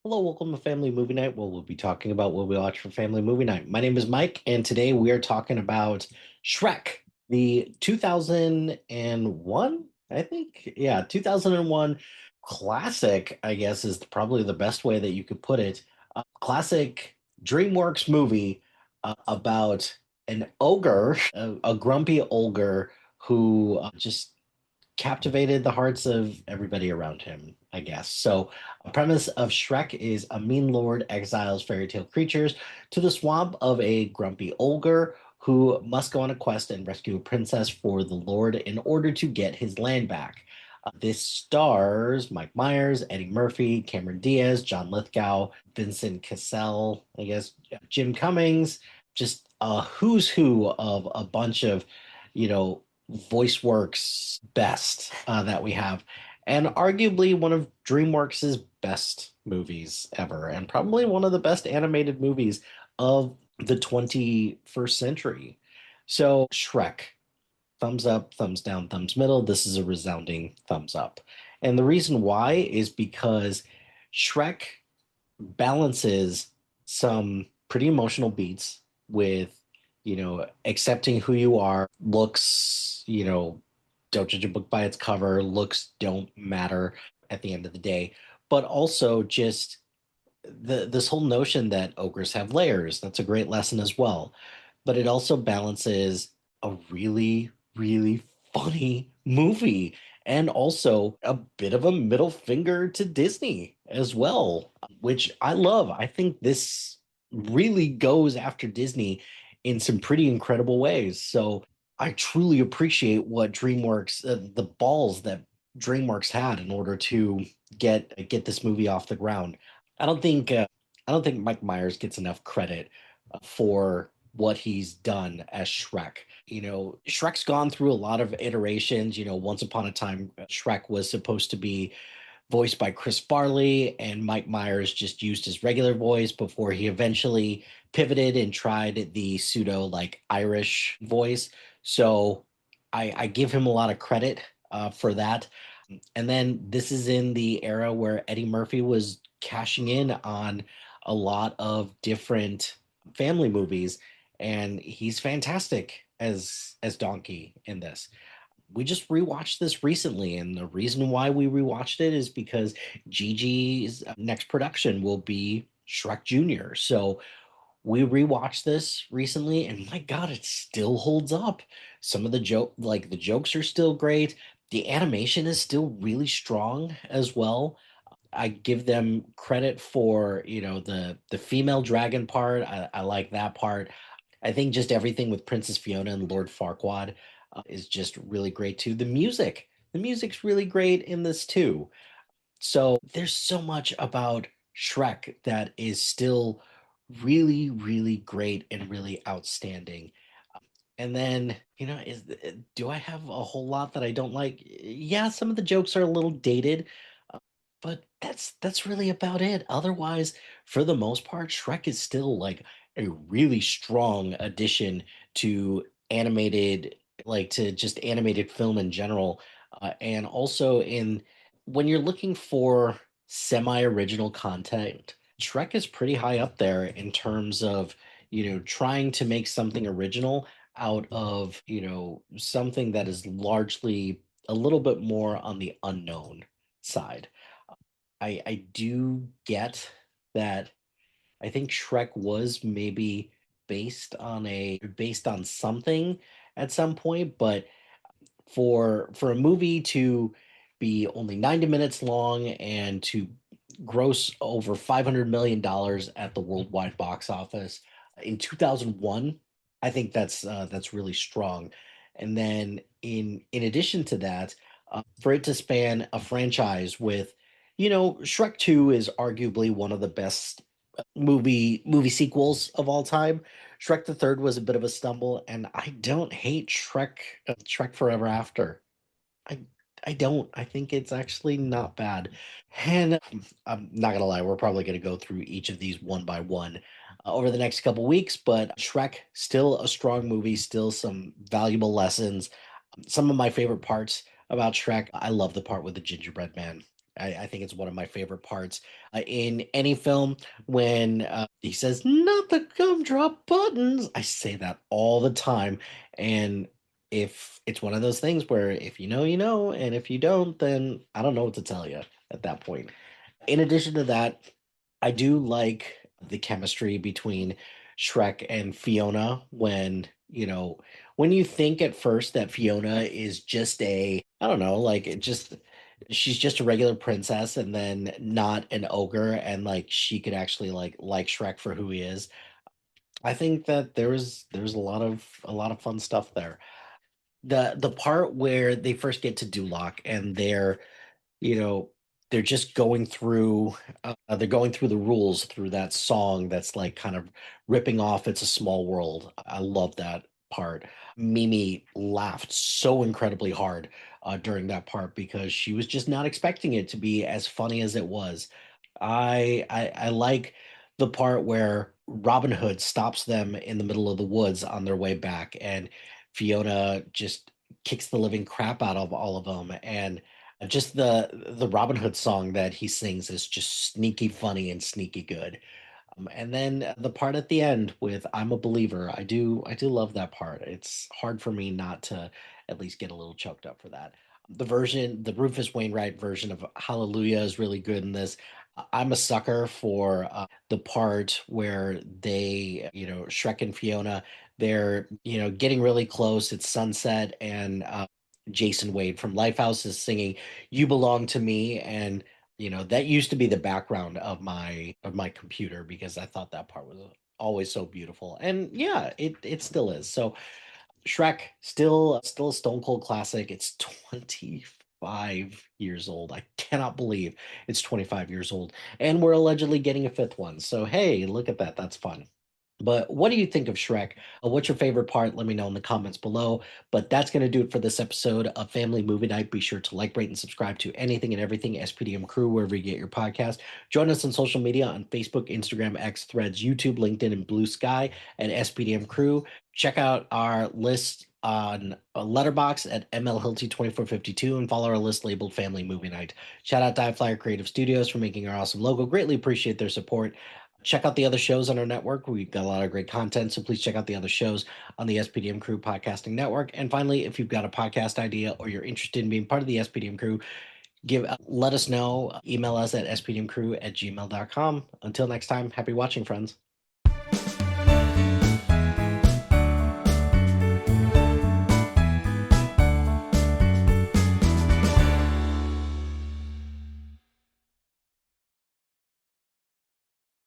Hello, welcome to Family Movie Night, where we'll be talking about what we watch for Family Movie Night. My name is Mike, and today we are talking about Shrek, the 2001, I think. Yeah, 2001 classic, I guess, is probably the best way that you could put it. A classic DreamWorks movie about an ogre, a grumpy ogre who just captivated the hearts of everybody around him, I guess. So, a premise of Shrek is a mean lord exiles fairy tale creatures to the swamp of a grumpy ogre who must go on a quest and rescue a princess for the lord in order to get his land back. This stars Mike Myers, Eddie Murphy, Cameron Diaz, John Lithgow, Vincent Cassell, I guess, Jim Cummings, just a who's who of a bunch of, you know, VoiceWorks best that we have, and arguably one of DreamWorks' best movies ever, and probably one of the best animated movies of the 21st century. So, Shrek, thumbs up, thumbs down, thumbs middle. This is a resounding thumbs up. And the reason why is because Shrek balances some pretty emotional beats with, accepting who you are. Looks, don't judge a book by its cover. Looks don't matter at the end of the day. But also just this whole notion that ogres have layers. That's a great lesson as well. But it also balances a really, really funny movie and also a bit of a middle finger to Disney as well, which I love. I think this really goes after Disney in some pretty incredible ways. So I truly appreciate what DreamWorks, the balls that DreamWorks had in order to get this movie off the ground. I don't think I don't think Mike Myers gets enough credit for what he's done as Shrek. Shrek's gone through a lot of iterations. Once upon a time, Shrek was supposed to be voiced by Chris Farley, and Mike Myers just used his regular voice before he eventually pivoted and tried the pseudo like Irish voice. So I give him a lot of credit for that. And then this is in the era where Eddie Murphy was cashing in on a lot of different family movies, and he's fantastic as Donkey in this. We just rewatched this recently, and the reason why we rewatched it is because Gigi's next production will be Shrek Jr. So we rewatched this recently, and my God, it still holds up. Some of the jokes are still great. The animation is still really strong as well. I give them credit for, the female dragon part. I like that part. I think just everything with Princess Fiona and Lord Farquaad is just really great too. The music's really great in this too. So there's so much about Shrek that is still really, really great and really outstanding. And then, do I have a whole lot that I don't like? Yeah, some of the jokes are a little dated, uh, but that's really about it. Otherwise, for the most part, Shrek is still like a really strong addition to animated, like to just animated film in general. And also in when you're looking for semi-original content, Shrek is pretty high up there in terms of, trying to make something original out of, something that is largely a little bit more on the unknown side. I do get that. I think Shrek was maybe based on something at some point, but for a movie to be only 90 minutes long and to gross over $500 million at the worldwide box office in 2001, I think that's really strong. And then in addition to that, for it to span a franchise with, Shrek 2 is arguably one of the best movie sequels of all time. Shrek the Third was a bit of a stumble, and I don't hate Shrek Forever After. I I don't. I think it's actually not bad. And I'm not gonna lie, we're probably gonna go through each of these one by one over the next couple weeks. But Shrek, still a strong movie, still some valuable lessons. Some of my favorite parts about Shrek, I love the part with the gingerbread man. I think it's one of my favorite parts in any film when he says, "Not the gumdrop buttons." I say that all the time, and if it's one of those things where if you know, you know, and if you don't, then I don't know what to tell you at that point. In addition to that, I do like the chemistry between Shrek and Fiona when you think at first that Fiona is just I don't know, like it just she's just a regular princess and then not an ogre and like she could actually like Shrek for who he is. I think that there's a lot of fun stuff there. The part where they first get to Duloc and you know, they're just they're going through the rules through that song that's like kind of ripping off It's a Small World. I love that part. Mimi laughed so incredibly hard during that part because she was just not expecting it to be as funny as it was. I like the part where Robin Hood stops them in the middle of the woods on their way back, and Fiona just kicks the living crap out of all of them. And just the Robin Hood song that he sings is just sneaky funny and sneaky good. And then the part at the end with "I'm a believer," I do love that part. It's hard for me not to at least get a little choked up for that. The Rufus Wainwright version of "Hallelujah" is really good in this. I'm a sucker for the part where Shrek and Fiona, they're getting really close. It's sunset, and Jason Wade from Lifehouse is singing "You Belong to Me," and that used to be the background of my computer because I thought that part was always so beautiful. And yeah, it still is. So Shrek still a stone cold classic. It's 25 years old. I cannot believe it's 25 years old. And we're allegedly getting a fifth one. So hey, look at that. That's fun. But what do you think of Shrek? What's your favorite part? Let me know in the comments below. But that's going to do it for this episode of Family Movie Night. Be sure to like, rate, and subscribe to anything and everything SPDM Crew, wherever you get your podcast. Join us on social media on Facebook, Instagram, X, Threads, YouTube, LinkedIn, and Blue Sky at SPDM Crew. Check out our list on Letterbox at MLHilty2452 and follow our list labeled Family Movie Night. Shout out to Flyer Creative Studios for making our awesome logo. Greatly appreciate their support. Check out the other shows on our network. We've got a lot of great content, so please check out the other shows on the SPDM Crew Podcasting Network. And finally, if you've got a podcast idea or you're interested in being part of the SPDM Crew, let us know. Email us at spdmcrew@gmail.com. Until next time, happy watching, friends.